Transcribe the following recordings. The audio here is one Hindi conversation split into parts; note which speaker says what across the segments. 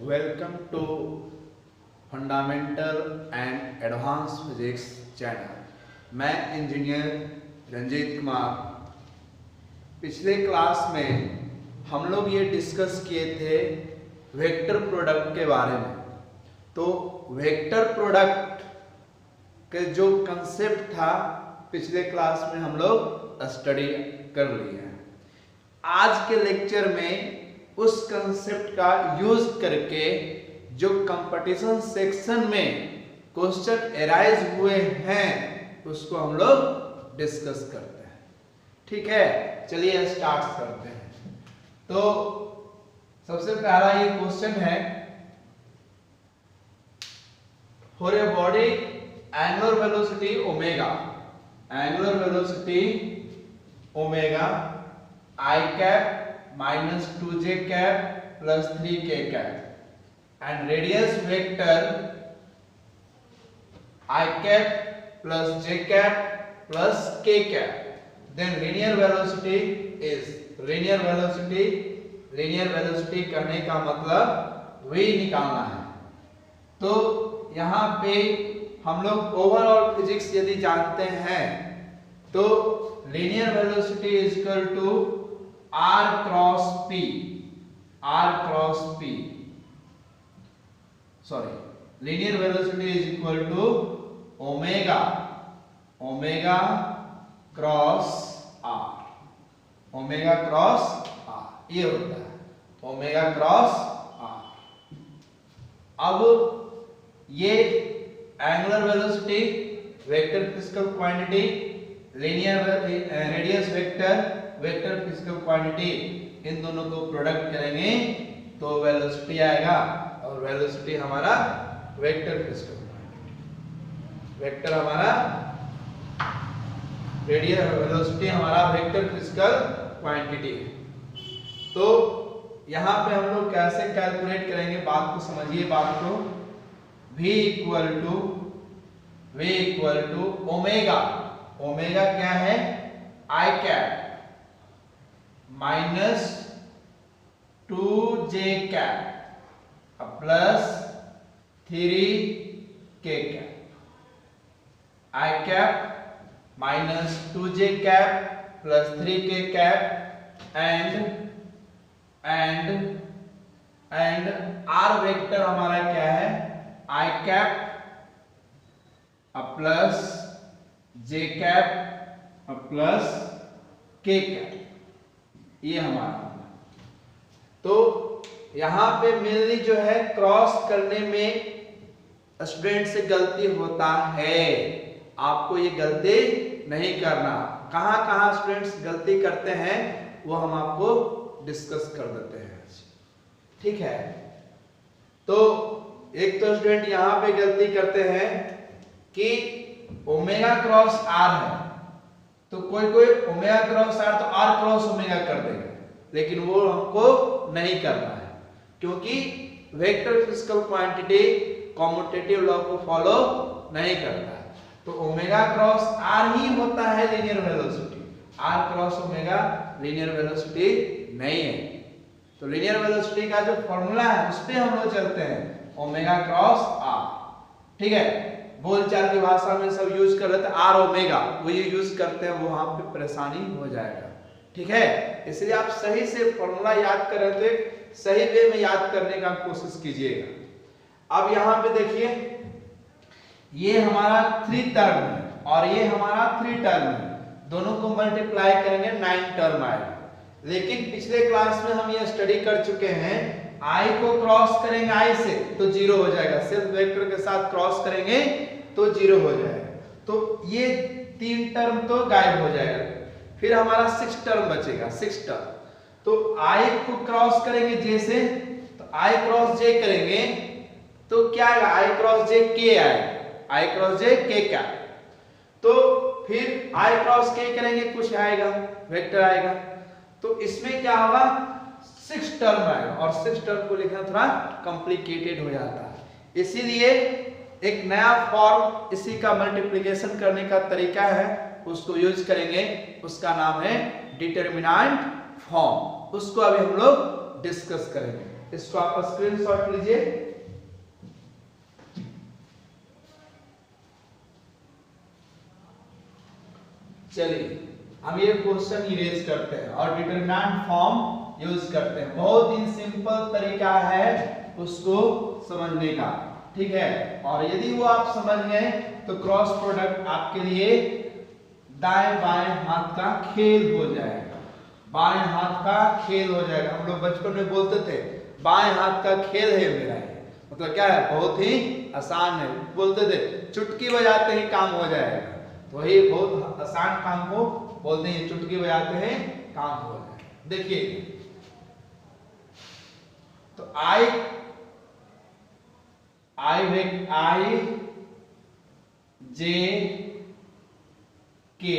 Speaker 1: Welcome to fundamental and advance physics channel. मैं इंजीनियर रंजीत कुमार। पिछले क्लास में हम लोग ये डिस्कस किए थे वेक्टर प्रोडक्ट के बारे में। तो वेक्टर प्रोडक्ट के जो कंसेप्ट था पिछले क्लास में हम लोग स्टडी कर लिए हैं। आज के लेक्चर में उस कंसेप्ट का यूज करके जो कंपटीशन सेक्शन में क्वेश्चन एराइज हुए हैं उसको हम लोग डिस्कस करते हैं। ठीक है, चलिए स्टार्ट करते हैं। तो सबसे पहला ये क्वेश्चन है, for a body angular velocity omega, angular velocity omega I cap minus 2j cap plus 3k cap and radius vector I cap plus j cap plus k cap, then linear velocity is linear velocity करने का मतलब v निकालना है। तो यहाँ पे हम लोग ओवरऑल फिजिक्स यदि जानते हैं तो linear velocity is equal to r cross p, linear velocity is equal to omega cross r, ये होता है ओमेगा क्रॉस r। अब ये angular velocity, vector physical quantity, linear radius vector physical quantity, इन दोनों को प्रोडक्ट करेंगे तो वेलोसिटी आएगा। और वेलोसिटी हमारा वेक्टर फिजिकल क्वांटिटी, वेक्टर हमारा रेडियस वेलोसिटी हमारा वेक्टर फिजिकल क्वांटिटी है। तो यहाँ पे हम लोग कैसे कैलकुलेट करेंगे, बात को समझिए। बात को v इक्वल टू ओमेगा क्या है, I cap minus 2j cap plus 3k cap, I cap minus 2j cap plus 3k cap and r vector हमारा क्या है, I cap plus j cap plus k cap, ये हमारा। तो यहाँ पे मेनली जो है क्रॉस करने में स्टूडेंट से गलती होता है, आपको ये गलती नहीं करना। कहाँ कहाँ स्टूडेंट्स गलती करते हैं वो हम आपको डिस्कस कर देते हैं। ठीक है, तो एक तो स्टूडेंट यहाँ पे गलती करते हैं कि ओमेगा क्रॉस आर है, तो कोई ओमेगा क्रॉस आर तो आर क्रॉस ओमेगा कर देगा, लेकिन वो हमको नहीं करना है क्योंकि vector physical quantity commutative law को फॉलो नहीं करता है। तो ओमेगा क्रॉस आर ही होता है linear velocity, R cross omega linear velocity नहीं है। तो लीनियर वेलोसिटी का जो फॉर्मूला है उस पे हम लोग चलते हैं, ओमेगा क्रॉस आर। ठीक है, बोलचाल की भाषा में सब यूज कर रहे थे आर ओमेगा, वो ये यूज करते हैं, वहां पे परेशानी हो जाएगा। ठीक है, इसलिए आप सही से फॉर्मूला याद कर रहे थे, सही वे में याद करने का कोशिश कीजिएगा। अब यहाँ पे देखिए, ये हमारा 3 टर्म है और ये हमारा 3 टर्म है, दोनों को मल्टीप्लाई करेंगे 9 टर्म आएगा। लेकिन पिछले क्लास में हम ये स्टडी कर चुके हैं, आई को क्रॉस करेंगे आई से तो 0 हो जाएगा, सिर्फ वेक्टर के साथ क्रॉस करेंगे तो 0 हो जाएगा। तो ये 3 टर्म तो गायब हो जाएगा, फिर हमारा 6 टर्म बचेगा, 6 टर्म। तो आई को क्रॉस करेंगे जे से, तो आई क्रॉस जे करेंगे तो क्या आएगा, आई क्रॉस जे के आएगा, आई क्रॉस जे के क्या। तो फिर आई क्रॉस के करेंगे, कुछ आएगा, वेक्टर आएगा। तो इसमें क्या होगा, 6 टर्म आएगा और 6 टर्म को लिखना थोड़ा कॉम्प्लिकेटेड हो जाता है। इसीलिए एक नया फॉर्म इसी का मल्टीप्लिकेशन करने का तरीका है, उसको यूज करेंगे, उसका नाम है डिटरमिनेंट फॉर्म। उसको अभी हम लोग डिस्कस करेंगे। इसको आप स्क्रीनशॉट लीजिए। चलिए हम ये क्वेश्चन इरेज करते हैं और डिटरमिनेंट फॉर्म यूज करते हैं। बहुत ही सिंपल तरीका है उसको समझने का, ठीक है। और यदि वो आप समझ गए तो क्रॉस प्रोडक्ट आपके लिए दाएं बाएं हाथ का खेल हो जाएगा, बाएं हाथ का खेल हो जाएगा। हम लोग बचपन में बोलते थे बाएं हाथ का खेल है मेरा ये, मतलब क्या है, बहुत ही आसान है। बोलते थे चुटकी बजाते ही काम हो जाएगा, तो वही बहुत आसान काम को बोलते हैं, चुटकी बजाते हैं काम हो जाएगा। देखिए तो आई जे के,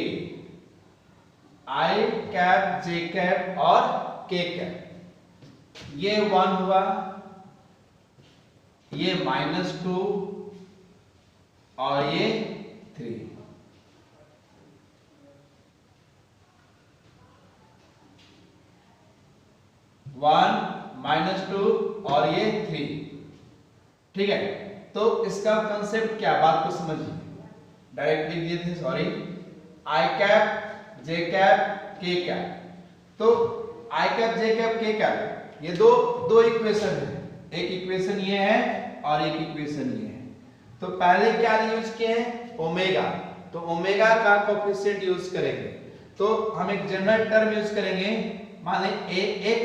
Speaker 1: आई कैप जे कैप और के कैप, ये 1 हुआ, ये -2 और ये 3। -2 और ये 3, ठीक है। तो इसका कंसेप्ट क्या, बात को समझिए। डायरेक्ट लिख दिए थे, सॉरी। आई कैप जे कैप के कैप। तो आई कैप जे कैप के कैप ये दो इक्वेशन है, एक इक्वेशन ये है और एक इक्वेशन ये है। तो पहले क्या यूज किए हैं, ओमेगा। तो ओमेगा का कोएफिशिएंट यूज करेंगे। तो हम एक जनरल टर्म यूज करेंगे, मान लें ax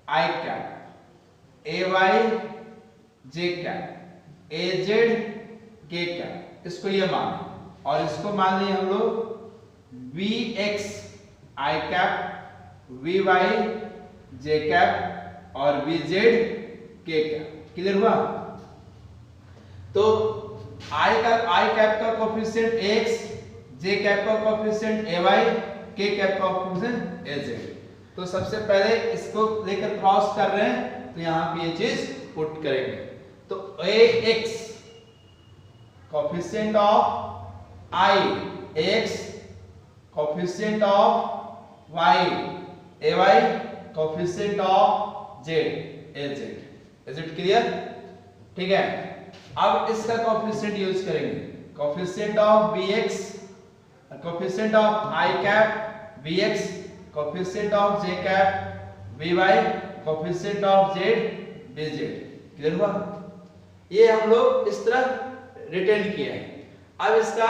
Speaker 1: आई कैप, ay जे कैप, az के कैप, इसको ये मान, और इसको मान लिए हम लोग vx आई कैप, vy जे कैप और vz के कैप। क्लियर हुआ? तो आई कैप का कोएफिशिएंट x, जे कैप का कोएफिशिएंट ay, के कैप का कोएफिशिएंट az। तो सबसे पहले इसको लेकर क्रॉस कर रहे हैं, तो यहां पे ये चीज पुट करेंगे। तो ax coefficient of i, x coefficient of y, ay coefficient of z, az। Is it clear? ठीक है। अब इसका कोएफिशिएंट यूज करेंगे, coefficient of bx, coefficient of i cap bx, coefficient of j cap vy, coefficient of z bz। Clear हुआ? ये हम लोग इस तरह रिटेन किया है। अब इसका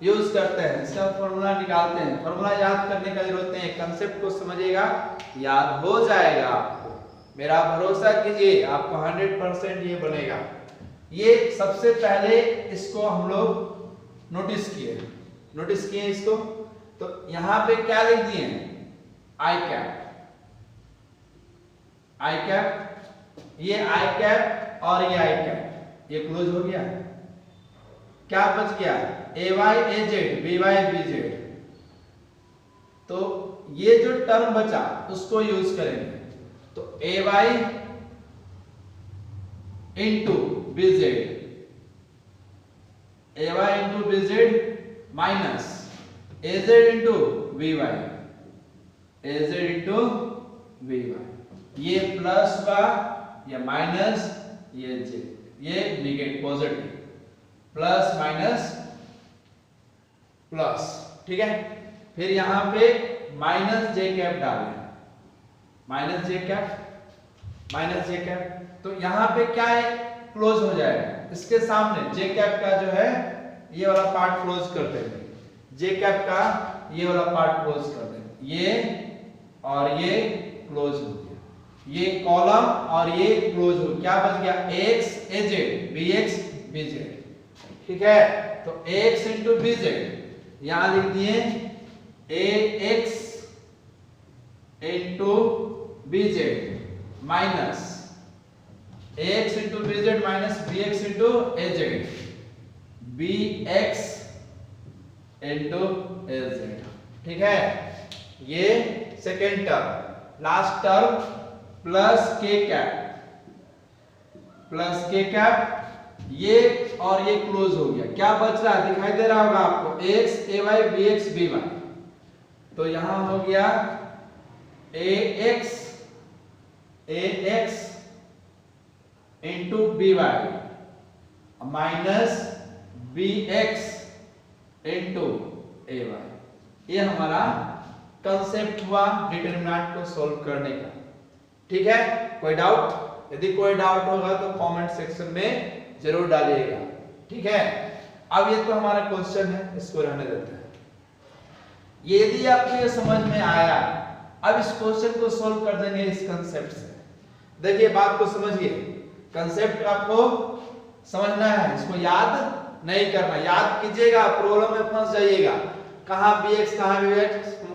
Speaker 1: यूज करते हैं, इसका फॉर्मूला निकालते हैं। फॉर्मूला याद करने का जरूरत नहीं है, कांसेप्ट को समझिएगा, याद हो जाएगा आपको, मेरा भरोसा कीजिए, आपको 100% ये बनेगा। ये सबसे पहले इसको हम लोग नोटिस किए इसको। तो यहां पे क्या लिख दिए हैं, आई कैप, ये आई कैप और ये आई कैप, ये क्लोज हो गया। क्या बच गया, ay az, by bz। तो ये जो टर्म बचा उसको यूज करेंगे। तो ay into bz, ay into bz minus az into vy, az into vy। ये प्लस बा, ये माइनस, ये j, ये negative positive, plus minus plus, ठीक है। फिर यहां पे माइनस जे कैप डालें, माइनस जे कैप। तो यहां पे क्या है, क्लोज हो जाएगा। इसके सामने जे कैप का जो है ये वाला पार्ट क्लोज कर देंगे, जे कैप का ये वाला पार्ट क्लोज कर देंगे, ये और ये क्लोज हो गया, ये कॉलम और ये क्लोज हो, क्या बच गया, x az, bx bz। ठीक है। तो x इंटू bz यहां लिख दिए ax into bz minus ax into bz minus bx into az, bx into az। ठीक है। ये second term, last term plus के कैप, ये और ये क्लोज हो गया। क्या बच रहा है, दिखाई दे रहा होगा आपको, x ay bx by। तो यहां हो गया ax ax into by minus bx into ay। ये हमारा कंसेप्ट हुआ डिटरमिनेंट को सॉल्व करने का। ठीक है, कोई डाउट? यदि कोई डाउट होगा तो कमेंट सेक्शन में जरूर डालिएगा। ठीक है, अब ये तो हमारा क्वेश्चन है, इसको रहने देते हैं। यदि आपको ये समझ में आया, अब इस क्वेश्चन को सॉल्व कर देंगे इस कंसेप्ट से। देखिए बात को समझिए, कंसेप्ट आपको समझना है, इसको याद नहीं करना। याद कीजिएगा, प्रॉब्लम में फंस जाइएगा, कहां bx कहां bx,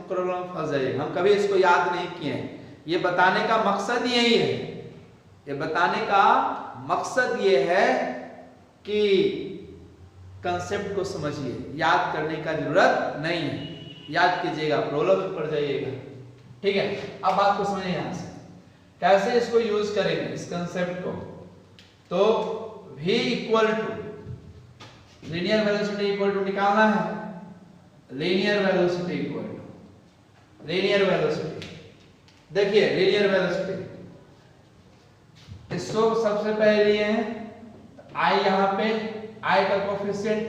Speaker 1: प्रॉब्लम में फंस जाइएगा। हम कभी इसको याद नहीं किए हैं। ये बताने का मकसद यही है, ये बताने का मकसद ये है कि कंसेप्ट को समझिए, याद करने का जरूरत नहीं है। याद कीजिएगा, प्रॉब्लम में पड़ जाइएगा। ठीक है, अब बात को समझिए यहां से कैसे इसको यूज करेंगे इस कंसेप्ट को। तो v equal to linear velocity equal to निकालना है, linear velocity equal to linear velocity. देखिए लीनियर वेलोसिटी, इसको सबसे पहले लिए हैं i, यहाँ पे i का कोफिशिएंट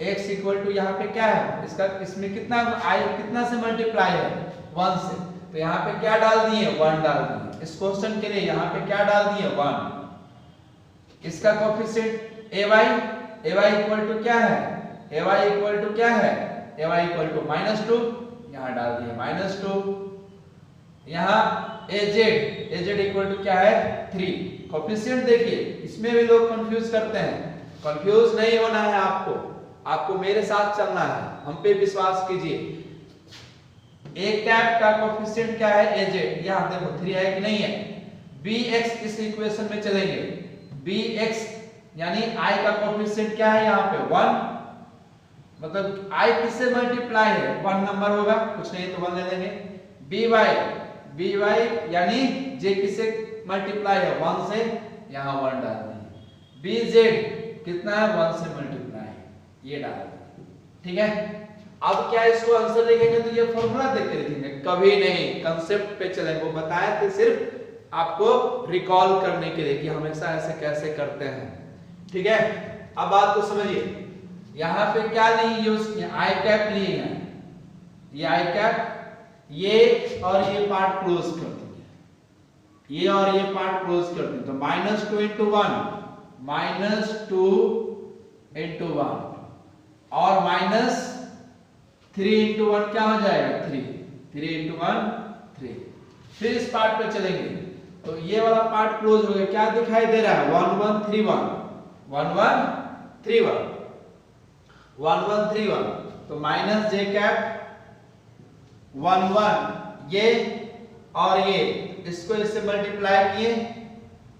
Speaker 1: x इक्वल टू यहाँ पे क्या है इसका, इसमें कितना i कितना से मल्टीप्लाई है 1 से, तो यहाँ पे क्या डाल दिए 1 डाल दिए। इस क्वेश्चन के लिए यहाँ पे क्या डाल दिए 1। इसका कोफिशिएंट ay इक्वल टू क्या है, ay इक्वल टू क्या है, ay इक्वल टू -2, यहाँ डाल दिए -2। यहाँ az इक्वल टू क्या है 3। कोफिशिएंट देखिए, इसमें भी लोग कंफ्यूज करते हैं, कंफ्यूज नहीं होना है आपको, आपको मेरे साथ चलना है, हम पे विश्वास कीजिए। a कैप का कोफिशिएंट क्या है az, यहाँ देखो 3 है कि नहीं है। bx इस इक्वेशन में चलेंगे, bx यानी i का कोफिशिएंट क्या है यहाँ पे 1, मतलब i किससे मल्टीप्लाई है 1 नंबर होगा, कुछ नहीं तो 1 ले लेंगे। by यानी j किससे मल्टीप्लाई है 1 से, यहाँ 1 डाल देंगे। bz कितना है 1 से मल्टीप्लाई, ये डाल देंगे। ठीक है, अब क्या इसको आंसर लिखेंगे तो ये फॉर्मूला देख के लिखेंगे, कभी नहीं, कंसेप्ट पे चलेंगे। वो बताए थे सिर्फ आपको रिकॉल करने के लिए कि हमेशा ऐसे कैसे करते हैं। ठीक है, अब बात को समझिए, यहाँ पे क्या लिए यूज किया, आई कैप लिए हैं, ये आई कैप, ये और ये पार्ट क्लोज कर दिए, ये और ये पार्ट क्लोज कर दिए, तो -2 इंटू 1 और -3 इंटू 1 क्या हो जाएगा 3 इंटू 1 3। फिर इस पार्ट पे चलेंगे तो ये वाला पार्ट क्लोज हो गया, क्या दिखाई दे रहा है 1 1 3 1 1 1 3 1 1 1 3 1, तो माइनस j कैप 1 1, ये और ये इसको इससे मल्टीप्लाई किए,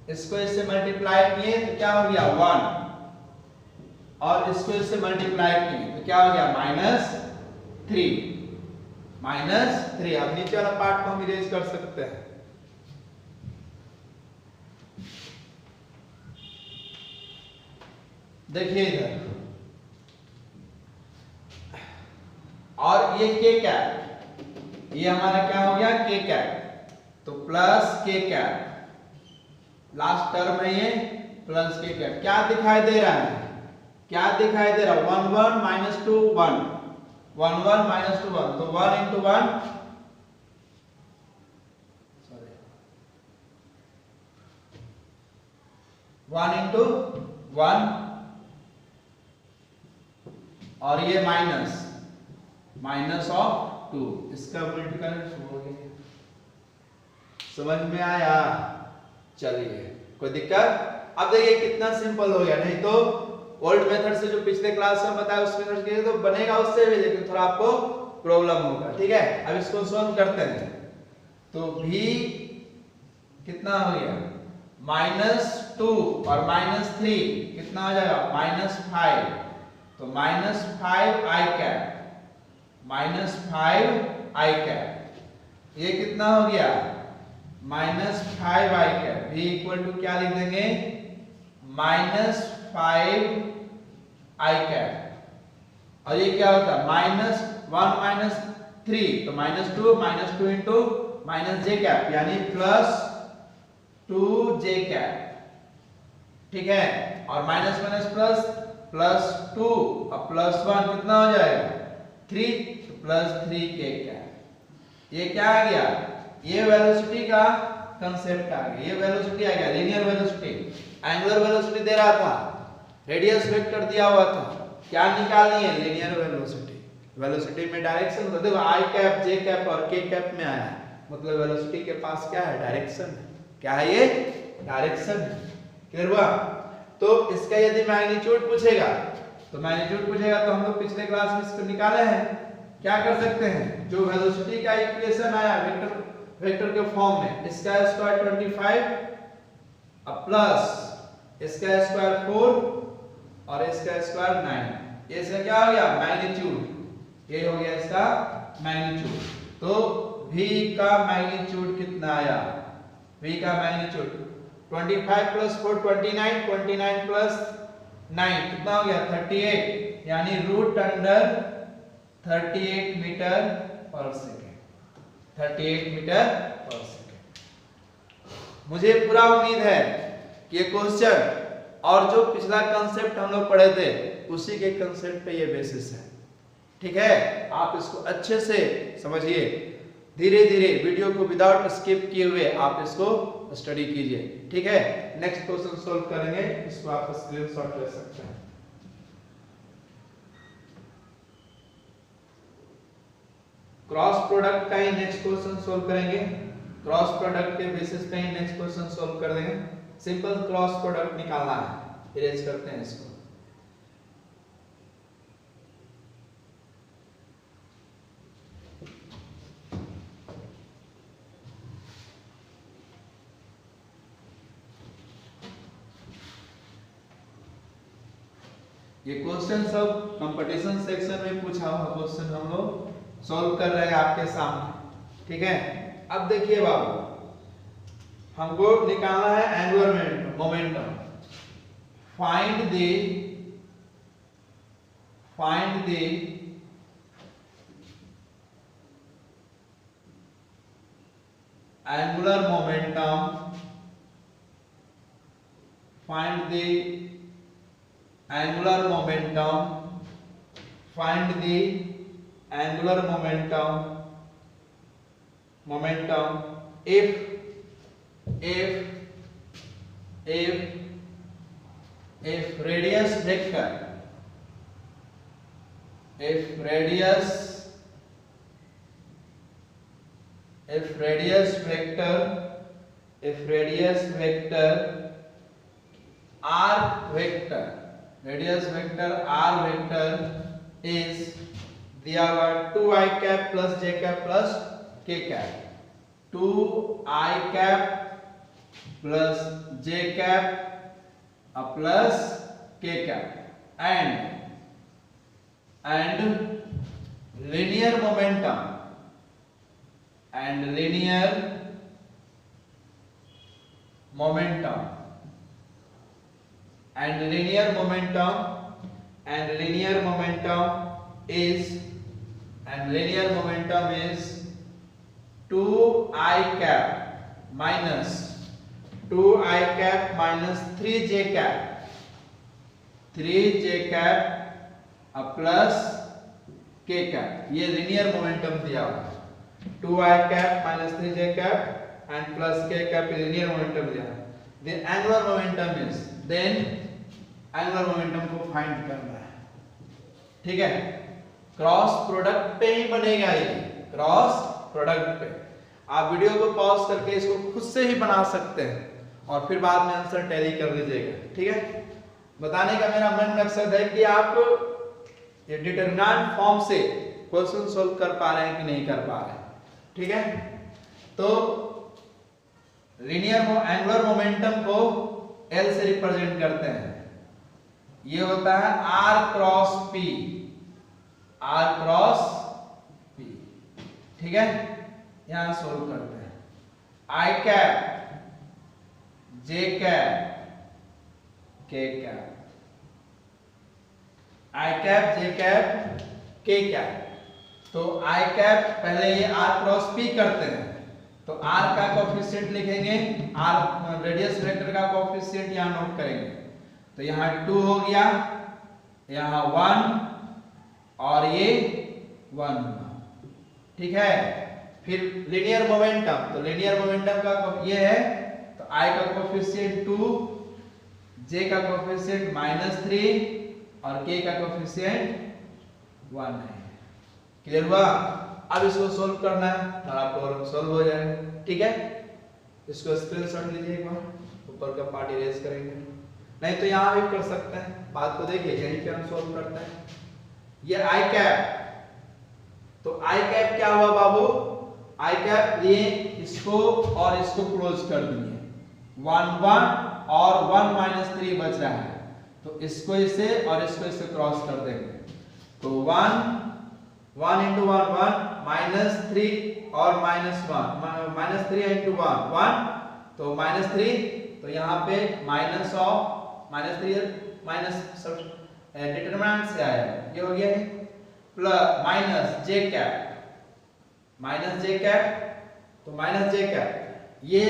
Speaker 1: इसको इससे मल्टीप्लाई किए तो क्या हो गया 1, और इसको इससे मल्टीप्लाई किए तो क्या हो गया -3। अब नीचे वाला पार्ट को हम इरेज कर सकते हैं। देखिए इधर, और ये k कैप, ये हमारा क्या हो गया k कैप, तो plus k cap, last term है ये प्लस k कैप। क्या दिखाई दे रहा है, क्या दिखाई दे रहा है 1 1 -2 1 1 1 -2 1, तो 1 इंटू 1 सॉरी 1 इंटू 1, और ये माइनस ऑफ 2, इसका मल्टीप्लाई हो गया। समझ में आया? चलिए, कोई दिक्कत? अब देखिए कितना सिंपल हो गया, नहीं तो ओल्ड मेथड से जो पिछले क्लास में बताया उस मेथड के तो बनेगा उससे भी, लेकिन थोड़ा आपको प्रॉब्लम होगा। ठीक है, अब इसको सॉल्व करते हैं। तो v कितना हो गया -2 और -3 कितना हो जाएगा -5, तो -5 i कैप, -5 i कैप, ये कितना हो गया -5 i cap. v equal to क्या लिख देंगे -5 i कैप, और ये क्या होता है -1 -3, तो -2 इंटू -j कैप यानी +2 2j कैप, ठीक है, और माइनस माइनस प्लस, प्लस 2 अब प्लस 1 कितना हो जाएगा 3, तो प्लस 3k कैप। ये क्या आ गया, ये वेलोसिटी का कंसेप्ट आ गया, ये वेलोसिटी आ गया, लीनियर वेलोसिटी। एंगुलर वेलोसिटी दे रहा था, रेडियस वेक्टर दिया हुआ था, क्या निकालनी है, लीनियर वेलोसिटी। वेलोसिटी में डायरेक्शन, तो देखो आई कैप, जे कैप और के कैप में आया है, मतलब वेलोसिटी के पास क्या है, डायरेक्शन है। क्या है ये, डायरेक्शन है। क्लियर हुआ। तो इसका यदि मैग्नीट्यूड पूछेगा, तो मैग्नीट्यूड पूछेगा तो हम लोग पिछले क्लास में इसको निकाले हैं। क्या कर सकते हैं, जो वेलोसिटी का इक्वेशन आया वेक्टर के फॉर्म में, इसका स्क्वायर 25 अब प्लस इसका स्क्वायर 4 और इसका स्क्वायर 9, ये इसका क्या हो गया, मैग्नीट्यूड। ये हो गया इसका मैग्नीट्यूड। तो v का मैग्नीट्यूड कितना आया, v का मैग्नीट्यूड 25 प्लस 4 29, 29 प्लस 9 कितना हो गया 38, यानी रूट अंडर 38 मीटर पर सेकेंड, 38 मीटर पर सेकेंड। मुझे पूरा उम्मीद है कि ये क्वेश्चन और जो पिछला कंसेप्ट हम लोग पढ़े थे उसी के कंसेप्ट पे ये बेसिस है, ठीक है। आप इसको अच्छे से समझिए, धीरे धीरे वीडियो को विदाउट स्किप किए हुए आप इसको स्टडी कीजिए, ठीक है। नेक्स्ट क्वेश्चन सोल्व करेंगे, इसको आप स्क्रीनशॉट ले सकते हैं। क्रॉस प्रोडक्ट का ही नेक्स्ट क्वेश्चन सोल्व करेंगे, क्रॉस प्रोडक्ट के बेसिस पे ही नेक्स्ट क्वेश्चन सोल्व कर देंगे। सिंपल क्रॉस प्रोडक्ट निकालना है, इरेज करते हैं इसको। ये क्वेश्चन सब कंपटीशन सेक्शन में पूछा हुआ क्वेश्चन हम लोग सॉल्व कर रहे हैं आपके सामने, ठीक है। अब देखिए बाबू, हमको निकालना है angular momentum. Find the angular momentum, find the angular momentum, find the angular momentum if radius vector, if radius vector r vector is दिया हुआ 2i cap plus j cap plus k cap, 2i cap plus j cap plus k cap and linear momentum is 2i cap minus 3j cap plus k cap, ये linear momentum दिया हुआ है। 2i cap minus 3j cap and plus k cap linear momentum दिया है। The angular momentum is, then angular momentum को फाइंड करना है, ठीक है। क्रॉस प्रोडक्ट पे ही बनेगा ये, क्रॉस प्रोडक्ट पे। आप वीडियो को पॉज करके इसको खुद से ही बना सकते हैं और फिर बाद में आंसर टैली कर लीजिएगा, ठीक है। बताने का मेरा मेन मकसद है कि आप ये डिटरमिनेंट फॉर्म से क्वेश्चन सोल्व कर पा रहे हैं कि नहीं कर पा रहे हैं, ठीक है। तो लीनियर एंगुलर मोमेंटम को L से रिप्रेजेंट करते हैं, ये होता है R क्रॉस P, ठीक है। यहां सोल्व करते हैं। I cap, J cap, K cap, I cap, J cap, K cap. तो I कैप पहले ये R क्रॉस P करते हैं, तो r का कोएफिशिएंट लिखेंगे, r रेडियस वेक्टर का कोएफिशिएंट यहां नोट करेंगे। तो यहां 2 हो गया, यहां 1 और ये 1 हुआ, ठीक है। फिर लीनियर मोमेंटम, तो लीनियर मोमेंटम का ये है, तो I का कोएफिशिएंट 2, J का कोएफिशिएंट -3 और K का कोएफिशिएंट 1 है। क्लियर हुआ? अब इसको सोल्व करना है, हमारा प्रॉब्लम सोल्व हो जाएगा, ठीक है। इसको स्क्रीनशॉट लीजिए एक बार, ऊपर का पार्ट इरेज करेंगे, नहीं तो यहाँ भी कर सकते हैं। बात को देखिए, यहीं पे हम सोल्व करते हैं। ये आई कैप, तो आई कैप क्या हुआ बाबू? आई कैप ये इसको और इसको क्लोज कर दिए, 1 1 और 1 -3 बच रहा है, तो इसको इसे और इसको इसे क्रॉस कर देंगे। तो 1 1 into 1 1 -3 और -1 -3 into 1 1, तो -3, तो यहाँ पे माइनस ऑफ -3 माइनस सब डिटरमिनेंट से आया, ये हो गया, प्लस माइनस जे कैप, तो माइनस जे कैप, ये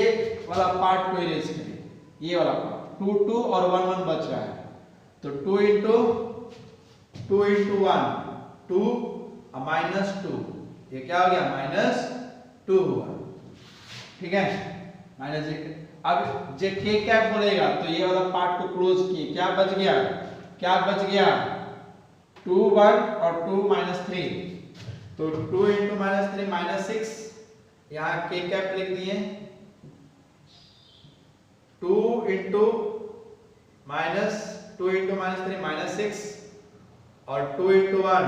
Speaker 1: वाला पार्ट को इरेज करिए, ये वाला पार्ट 2 2 और 1 1 बच रहा है, तो 2 into 1 2 -2, ये क्या हो गया? -2 हुआ, ठीक है। माइनस जे, अब जे के कैप बोलेगा तो ये वाला पार्ट को क्लोज किए, क्या बच गया? 2 1 और 2 -3, तो 2 into -3 -6, यहाँ के कैप लिख दिए, 2 into -3 -6 और 2 into 1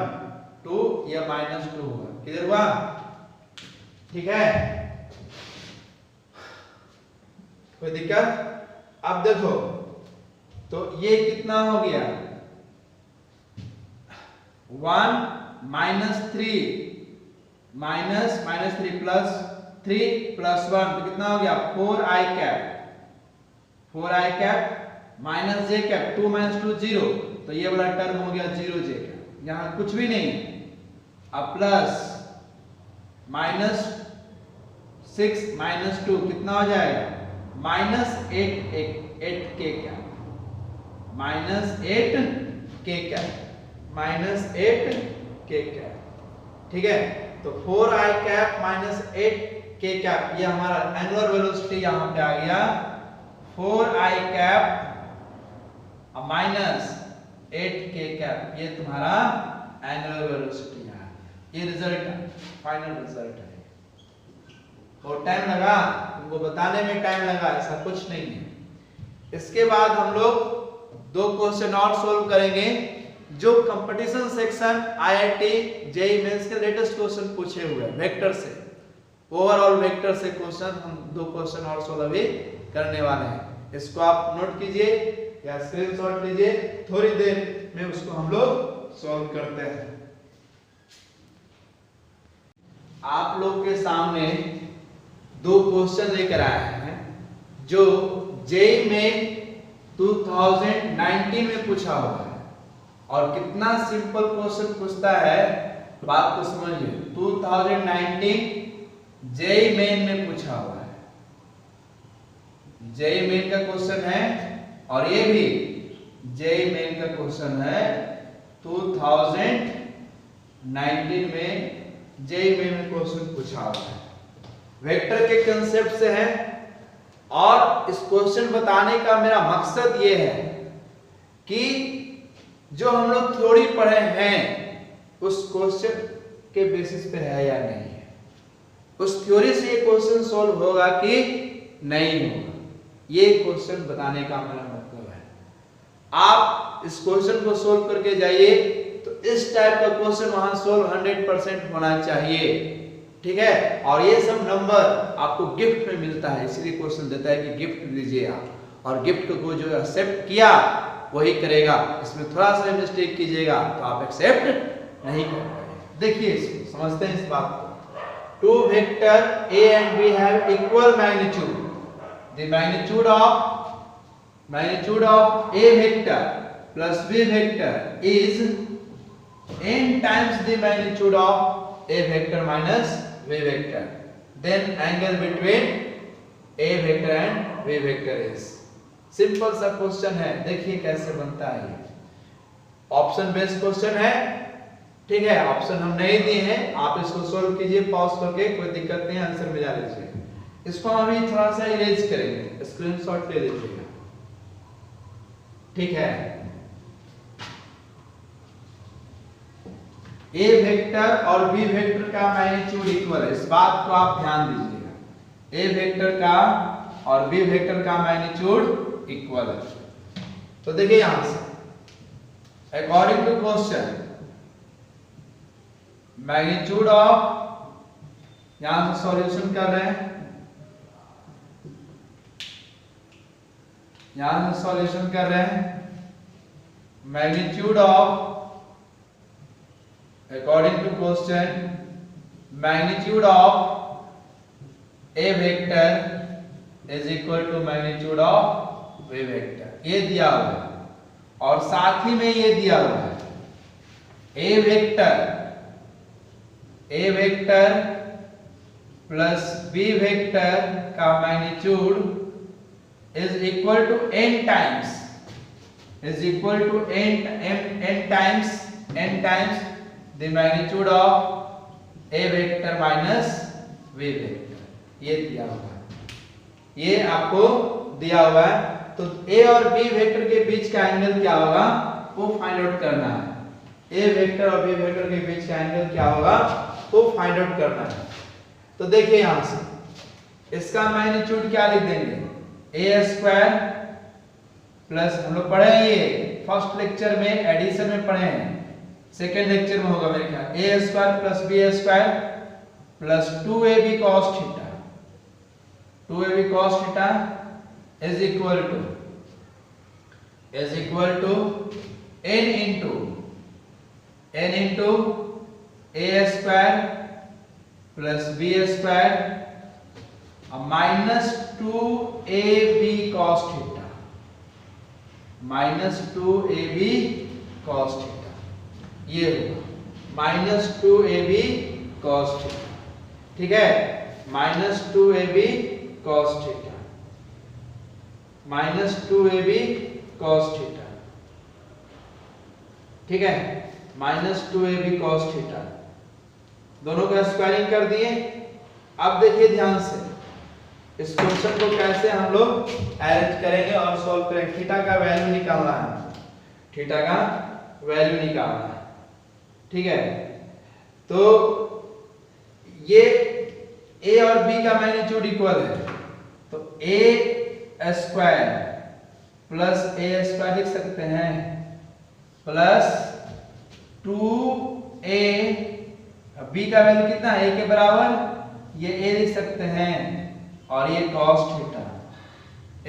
Speaker 1: 2, ये -2 हुआ। क्लियर हुआ? ठीक है, कोई दिक्कत? अब देखो, तो ये कितना हो गया? 1 -3 -3 प्लस 3 प्लस 1, तो कितना हो गया? 4i कैप माइनस जे कैप, 2 -2 0, तो ये वाला टर्म हो गया 0 जे कैप, यहाँ कुछ भी नहीं। अब प्लस -6 -2 कितना हो जाएगा? -8 के कैप, ठीक है। तो 4i कैप -8 के कैप, ये हमारा एंगुलर वेलोसिटी यहाँ पे आ गया, 4i कैप -8 के कैप, ये तुम्हारा एंगुलर वेलोसिटी है। ये रिजल्ट, फाइनल रिजल्ट है। और टाइम लगा, तुमको बताने में टाइम लगा, ऐसा कुछ नहीं है। इसके बाद हम लोग 2 क्वेश्चन और सोल्व करेंगे, जो competition section IIT JEE Mains के लेटेस्ट क्वेश्चन पूछे हुए हैं वेक्टर से, ओवरऑल वेक्टर से क्वेश्चन, हम 2 क्वेश्चन और सोल्व अभी करने वाले हैं। इसको आप नोट कीजिए या स्क्रीनशॉट लीजिए, थोड़ी देर में उसको हम लोग सॉल्व करते हैं। आप लोग के सामने 2 क्वेश्चन लेकर आए हैं जो जेईई में 2019 में पूछा हुआ है, और कितना सिंपल क्वेश्चन पूछता है, बात को समझिए। 2019 जेईई मेन में पूछा हुआ है, जेईई मेन का क्वेश्चन है, और ये भी जेईई मेन का क्वेश्चन है 2019 में जेईई मेन में क्वेश्चन पूछा हुआ है, वेक्टर के कंसेप्ट से है। और इस क्वेश्चन बताने का मेरा मकसद ये है कि जो हम लोग थ्योरी पढ़े हैं उस क्वेश्चन के बेसिस पे है या नहीं है, उस थ्योरी से ये क्वेश्चन सॉल्व होगा कि नहीं होगा, ये क्वेश्चन बताने का मेरा मतलब है। आप इस क्वेश्चन को सॉल्व करके जाइए तो इस टाइप का क्वेश्चन वहां सॉल्व 100% होना चाहिए, ठीक है। और ये सब नंबर आपको गिफ्ट में मिलता है, इसलिए क्वेश्चन देता है कि गिफ्ट दीजिए आप, और गिफ्ट को जो एक्सेप्ट किया वही करेगा, इसमें थोड़ा सा मिस्टेक कीजिएगा तो आप एक्सेप्ट नहीं कर पाएंगे। देखिए इसको समझते हैं इस बात को। 2 vector a and b have equal magnitude. The magnitude of a vector plus b vector is n times the magnitude of a vector minus b vector. then angle between a vector and b vector is। Simple सा क्वेश्चन है, देखिए कैसे बनता है ये। ऑप्शन बेस्ड क्वेश्चन है, ठीक है, ऑप्शन हम नहीं दिए हैं, आप इसको सोल्व कीजिए पॉज करके, कोई दिक्कत नहीं, आंसर मिला लीजिए। इसको हम अभी थोड़ा सा इरेज करेंगे, स्क्रीनशॉट ले लीजिएगा, ठीक है। ए वेक्टर और बी वेक्टर का मैग्नीट्यूड इक्वल है, इस बात को आप ध्यान दीजिएगा। ए वेक्टर का और बी वेक्टर का मैग्नीट्यूड इक्वल है। तो देखिए यहां से according to question magnitude of, यहां से सॉल्यूशन कर रहे हैं, यहां से सॉल्यूशन कर रहे हैं, magnitude of, according to question, magnitude of a vector is equal to magnitude of b vector, ये दिया हुआ है। और साथ ही में ये दिया हुआ है a vector plus b vector का magnitude is equal to n times, is equal to n times the magnitude of a vector minus b vector, ये दिया हुआ है, ये आपको दिया हुआ है। तो a और b वेक्टर के बीच का एंगल क्या होगा वो फाइंड आउट करना है। a वेक्टर और b वेक्टर के बीच का एंगल क्या होगा वो फाइंड आउट करना है। तो देखिए यहां से इसका मैग्नीट्यूड क्या लिख देंगे, a स्क्वायर प्लस, हम लोग पढ़े हैं ये फर्स्ट लेक्चर में, एडिशन में पढ़े हैं, सेकेंड लेक्चर में होगा मेरे ख्याल, A square plus B square plus 2ab cos theta, 2ab cos theta is equal to n into A square plus B square minus 2ab cos theta, minus 2ab cos theta, ये होगा माइनस 2ab cos थीटा, ठीक है, minus 2ab cos theta, minus 2ab cos theta, ठीक है, माइनस 2ab cos थीटा, दोनों का स्क्वायरिंग कर दिए। अब देखिए ध्यान से इस क्वेश्चन को कैसे हम लोग अरेंज करेंगे और सॉल्व करेंगे। थीटा का वैल्यू निकालना है, थीटा का वैल्यू निकालना है, ठीक है। तो ये a और b का मैग्नीट्यूड इक्वल है, तो a square plus a square लिख सकते हैं प्लस 2a, b का वैल्यू कितना है, a के बराबर, ये a लिख सकते हैं और ये cos theta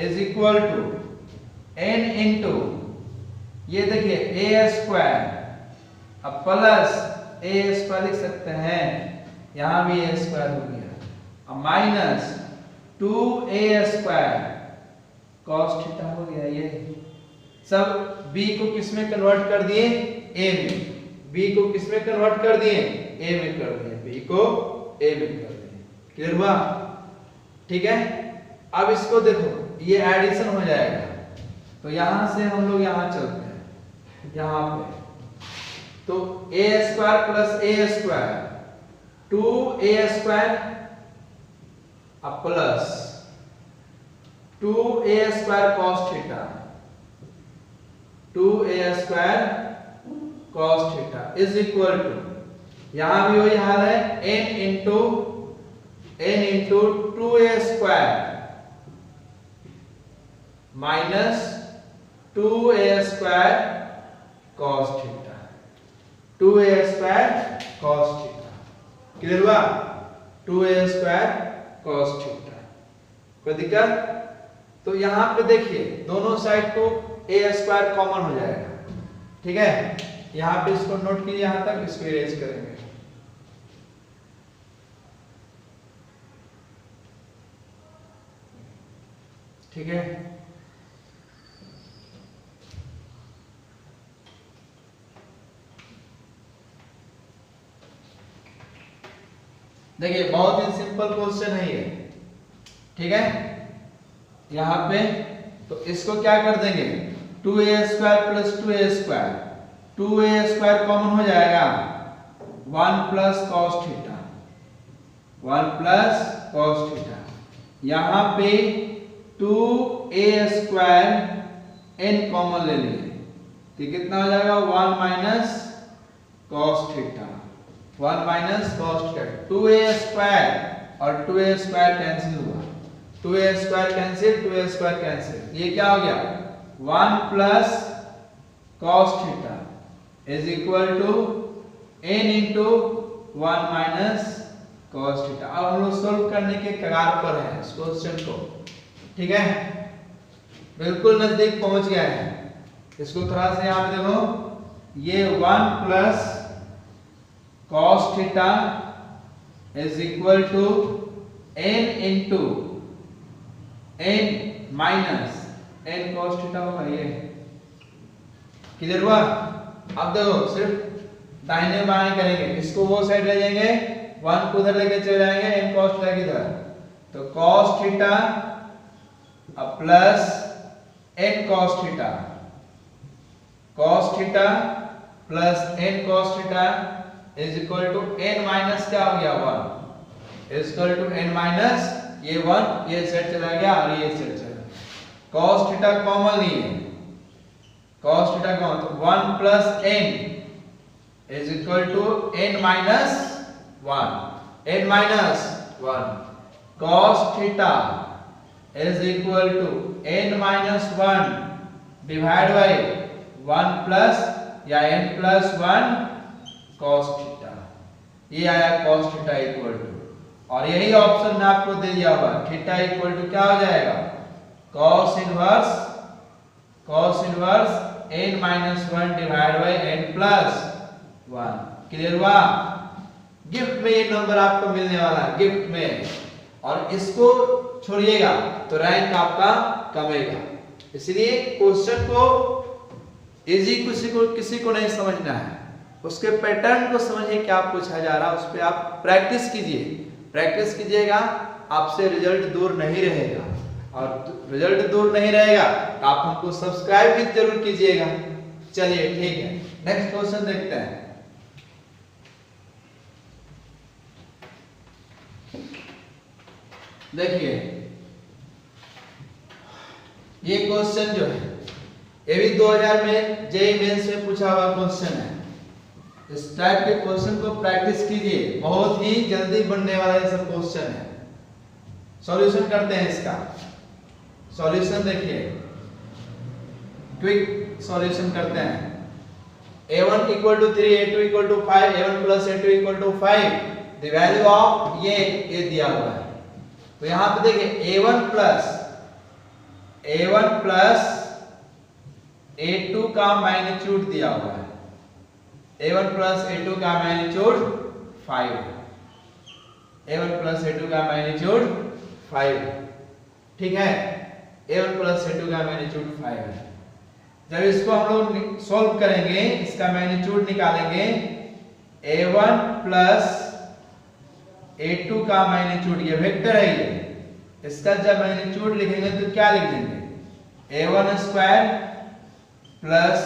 Speaker 1: is equal to n into, ये देखिए a स्क्वायर, अब प्लस a स्क्वायर लिख सकते हैं, यहां भी a स्क्वायर हो गया, अब minus 2a square cos theta हो गया। ये सब b को किस में कन्वर्ट कर दिए, a में, b को किस में कन्वर्ट कर दिए, a में कर दिए, b को a में कर दिए। क्लियर हुआ, ठीक है। अब इसको देखो, ये एडिशन हो जाएगा, तो यहां से हम लोग यहां चलते हैं, यहां पे तो a square plus a square 2a square अब plus 2a square cos theta, 2a square cos theta is equal to, यहां भी वही हाल है, n into 2a square minus 2a square cos theta, 2a square cos theta. Clear हुआ, 2a स्क्वायर cos थीटा, कोई दिक्कत? तो यहां पे देखिए दोनों साइड को a स्क्वायर कॉमन हो जाएगा, ठीक है। यहां पे इसको नोट कीजिए, यहां तक इसको इरेज करेंगे, ठीक है। देखिए बहुत ही सिंपल क्वेश्चन है ये, ठीक है। यहाँ पे तो इसको क्या कर देंगे, 2a² plus 2a², 2a² common हो जाएगा, 1 plus cos theta, 1 plus cos theta. यहाँ पे 2a² n कॉमन ले लिए तो कितना हो जाएगा, 1 minus cos theta, 1 minus cos theta. 2a² और 2a² कैंसिल हुआ, 2a² कैंसिल, 2a² कैंसिल, ये क्या हो गया, 1 plus cos theta is equal to n into 1 minus cos theta. अब हम लोग सोल्व करने के कगार पर हैं इस क्वेश्चन को, ठीक है, बिल्कुल नजदीक पहुंच गया है। इसको थोड़ा सा यहाँ पे देखो, ये 1 plus cos theta is equal to n into n minus n cos theta होगा, ये क्लियर हुआ। अब देखो सिर्फ दाहिने बाएं करेंगे, इसको वो साइड ले जाएंगे, 1 को उधर लेके चले जाएंगे, n cos थीटा किधर, तो cos थीटा अब plus n cos theta, cos theta plus n cos theta is equal to n minus क्या हो गया, 1 is equal to n minus ये 1, ये सेट चला गया और ये सेट चला, cos थीटा कॉमन नहीं है, cos थीटा कॉमन, तो 1 plus n is equal to n minus 1, n minus 1, cos theta is equal to n minus 1 divide by 1 plus या n प्लस 1 cos थीटा, ये आया cos थीटा इक्वल टू, और यही ऑप्शन में आपको दे दिया हुआ, थीटा इक्वल टू क्या हो जाएगा, cos inverse n minus 1 divide bye n plus 1, clear हुआ। गिफ्ट में ये नंबर आपको मिलने वाला है, गिफ्ट में, और इसको छोड़िएगा तो रैंक आपका कमेगा। इसलिए क्वेश्चन को इजी किसी को नहीं समझना है, उसके पैटर्न को समझिए क्या पूछा जा रहा है, उस पर आप प्रैक्टिस कीजिए, प्रैक्टिस कीजिएगा, आपसे रिजल्ट दूर नहीं रहेगा, और रिजल्ट दूर नहीं रहेगा तो आप हमको सब्सक्राइब भी जरूर कीजिएगा। चलिए ठीक है, नेक्स्ट क्वेश्चन देखते हैं। देखिए ये क्वेश्चन जो है ये भी 2000 में जेईई मेंस में पूछा हुआ क्वेश्चन है। इस टाइप के क्वेश्चन को प्रैक्टिस कीजिए, बहुत ही जल्दी बनने वाला ये सब क्वेश्चन है। सॉल्यूशन करते हैं इसका, सॉल्यूशन देखिए, क्विक सॉल्यूशन करते हैं। a1 equal to 3, a2 equal to 5, a1 plus a2 equal to 5, the value of ये दिया हुआ है। तो यहां पे देखिए a1 प्लस a2 का मैग्नीट्यूड दिया हुआ है, a1 प्लस a2 का मैग्नीट्यूड 5 है, a1 प्लस a2 का मैग्नीट्यूड 5, ठीक है, a1 प्लस a2 का मैग्नीट्यूड 5 है। जब इसको हम लोग सॉल्व करेंगे, इसका मैग्नीट्यूड निकालेंगे, a1 प्लस a2 का मैग्नीट्यूड, ये वेक्टर है ये, इसका जब मैग्नीट्यूड लिखेंगे तो क्या लिख देंगे, a1 square plus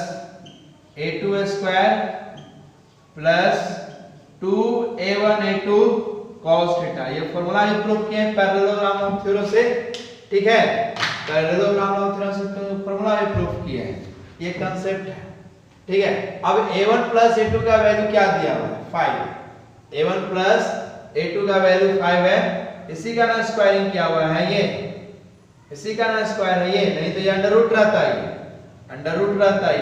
Speaker 1: a2 square plus 2a1 a2 cos theta. ये फॉर्मूला ही प्रूफ किए हैं पैरेललोग्राम ऑफ थ्योरम से, ठीक है, पैरेललोग्राम ऑफ थ्योरम से फॉर्मूला ही प्रूफ किए हैं, ये कांसेप्ट है, ठीक है। अब a1 प्लस a2 का वैल्यू क्या दिया हुआ है, 5, a1 प्लस a2 का वैल्यू 5 है, इसी का ना स्क्वायरिंग किया हुआ है, ये इसी का ना स्क्वायर है, ये नहीं तो ये अंडर रूट रहता है, अंडर रूट रहता है,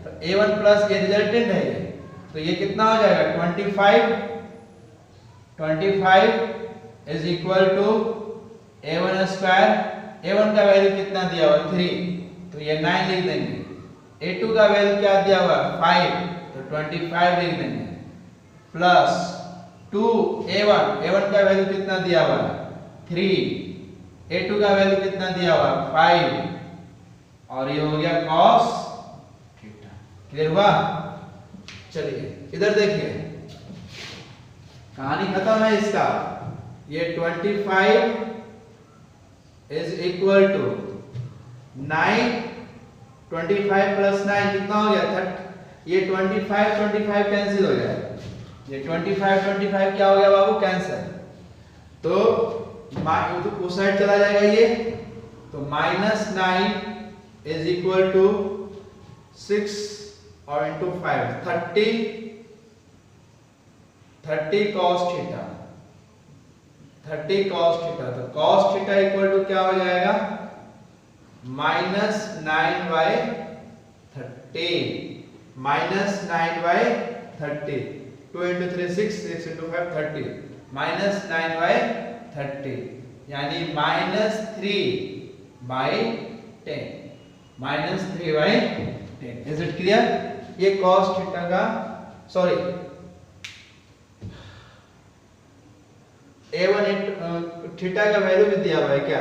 Speaker 1: तो a1 प्लस ये रिजल्टेंट है ये, तो ये कितना हो जाएगा 25 is equal to a1 square, a1 का वैल्यू कितना दिया हुआ 3, तो ये 9 लिख देंगे, a2 का वैल्यू क्या दिया हुआ 5, तो 25 लिख देंगे, प्लस 2a1 का वैल्यू कितना दिया हुआ 3, a2 का वैल्यू कितना दिया हुआ 5, और ये हो गया cos थीटा। क्लियर हुआ। चलिए इधर देखिए, कहानी खत्म है इसका। ये 25 इज इक्वल टू 9, 25 प्लस 9 कितना हो गया 30। ये 25 कैंसिल हो जाएगा, ये 25 क्या हो गया बाबू कैंसिल। तो उस साइड चला जाएगा ये, तो -9 इज इक्वल टू 6 और into 5 30 cos theta, 30 cos theta. तो cos थीटा इक्वल टू क्या हो जाएगा -9/30 2 into 3 6 6 into 5 30 -9/30 यानी -3/10 इज इट क्लियर। ये cos थीटा का सॉरी a1 थीटा का वैल्यू भी दिया हुआ है क्या,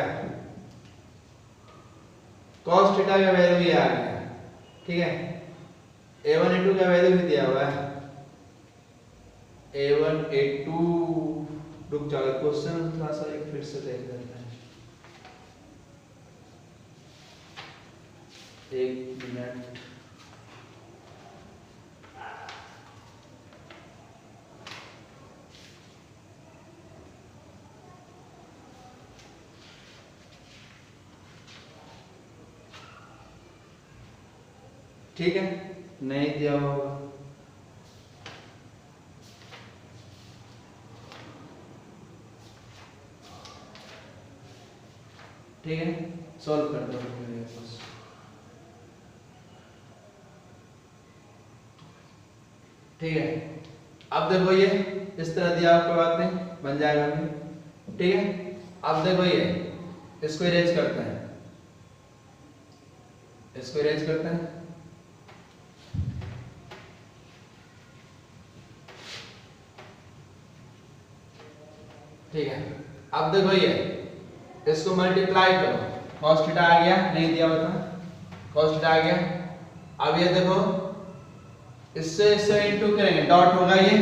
Speaker 1: cos थीटा का वैल्यू ये आ गया, ठीक है। a1 a2 का वैल्यू भी दिया हुआ है, a1 a2 रुक जाओ क्वेश्चन थोड़ा सा एक फिर से देख लेते हैं, एक मिनट। ठीक है, नहीं दिया होगा, ठीक है सॉल्व कर दो बस। ठीक है, अब देखो ये इस तरह दिया आपको बात नहीं बन जाएगा अभी, ठीक है। अब देखो ये इसको इरेज करते हैं, इसको इरेज करते हैं, ठीक है। अब देखो ये इसको मल्टीप्लाई करो, cos थीटा आ गया, नहीं दिया होता cos थीटा आ गया। अब ये देखो इससे इनटू करेंगे, डॉट होगा, ये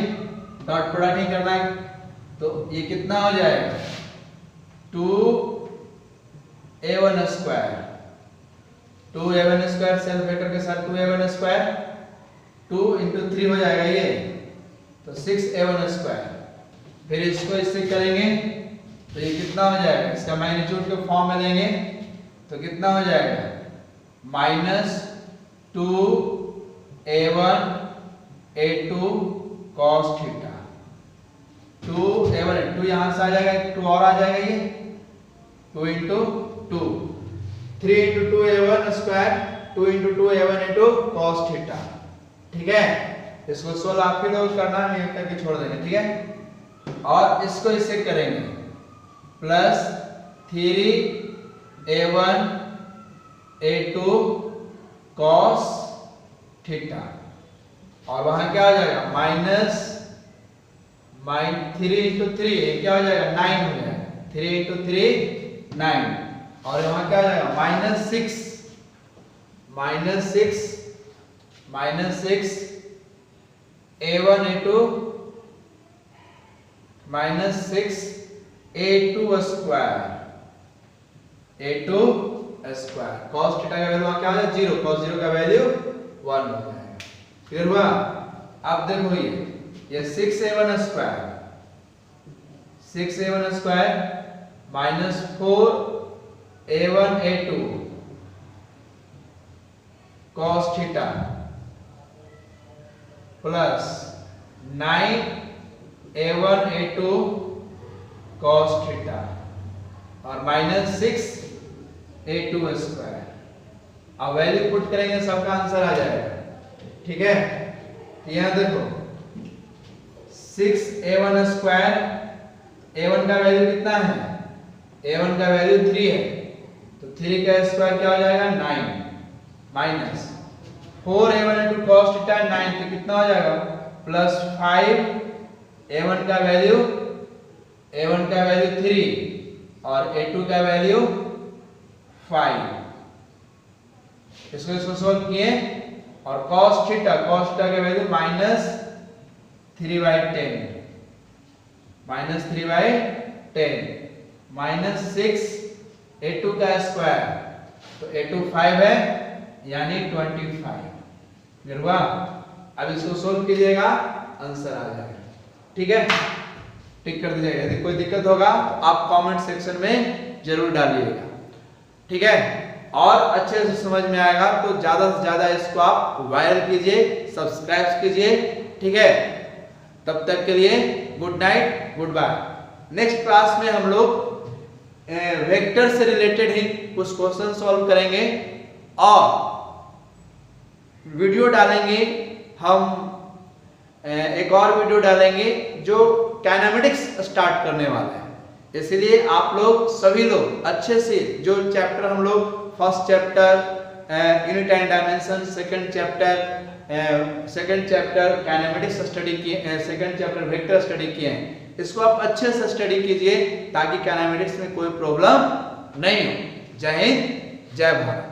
Speaker 1: डॉट प्रोडक्ट नहीं करना है, तो ये कितना हो जाएगा 2a1 square, 2a1 square self vector के साथ 2a1 स्क्वायर 2 into 3 हो जाएगा ये, तो 6a1 स्क्वायर। फिर इसको इससे करेंगे तो ये कितना हो जाएगा, इसका मैग्नीट्यूड के फॉर्म में लेंगे तो कितना हो जाएगा -2a1 a2 cos theta, 2a1 2 यहां से आ जाएगा, 2 और आ जाएगा, ये 2 into 2 3 into 2a1 square 2 into 2a1 a2 cos theta, ठीक है। इसको सोल्व आप ही लोग करना, नहीं करके छोड़ देंगे, ठीक है। और इसको इससे करेंगे plus 3a1 a2 cos theta, और वहां क्या हो जाएगा -3 into 3 क्या हो जाएगा 9 हो जाएगा, 3 into 3 9, और वहां क्या हो जाएगा -6 a1 a2 -6 a2 square cos theta का वैल्यू क्या है 0, cos 0 का वैल्यू 1 हो जाएगा, क्लियर हुआ। अब देखो ये 6a1 square -4a1 a2 cos theta plus 9a1 a2 cos theta और -6 a2 स्क्वायर। अब वैल्यू पुट करेंगे सबका आंसर आ जाएगा, ठीक है। यहां देखो 6a1 स्क्वायर, a1 का वैल्यू कितना है, a1 का वैल्यू 3 है, तो 3 का स्क्वायर क्या हो जाएगा 9 minus 4a1 into cos theta 9, तो कितना हो जाएगा प्लस 5 a1 का वैल्यू 3 और a2 का वैल्यू 5। इसको सोल्व किए और cos थीटा का वैल्यू -3/10 10 माइनस 6 a2 का स्क्वायर, तो a2 5 है यानी 25। गिरवा अब इसको सोल्व कीजिएगा, आंसर आ जाएगा। ठीक है, टिक कर दीजिएगा। यदि कोई दिक्कत होगा तो आप कमेंट सेक्शन में जरूर डालिएगा। ठीक है, और अच्छे से समझ में आएगा तो ज्यादा से ज्यादा इसको आप वायरल कीजिए, सब्सक्राइब कीजिए। ठीक है, तब तक के लिए good night, goodbye. Next class में हम लोग वेक्टर से रिलेटेड ही कुछ क्वेश्चन सॉल्व करेंगे और वीडियो डालेंगे। हम एक और वीडियो डालेंगे जो काइनेमेटिक्स स्टार्ट करने वाला है, इसलिए आप लोग सभी लोग अच्छे से जो चैप्टर हम लोग first chapter unit and dimension, second chapter kinematics study किए, सेकंड चैप्टर वेक्टर स्टडी किए हैं, इसको आप अच्छे से स्टडी कीजिए ताकि काइनेमेटिक्स में कोई प्रॉब्लम नहीं हो। जय हिंद, जय भारत।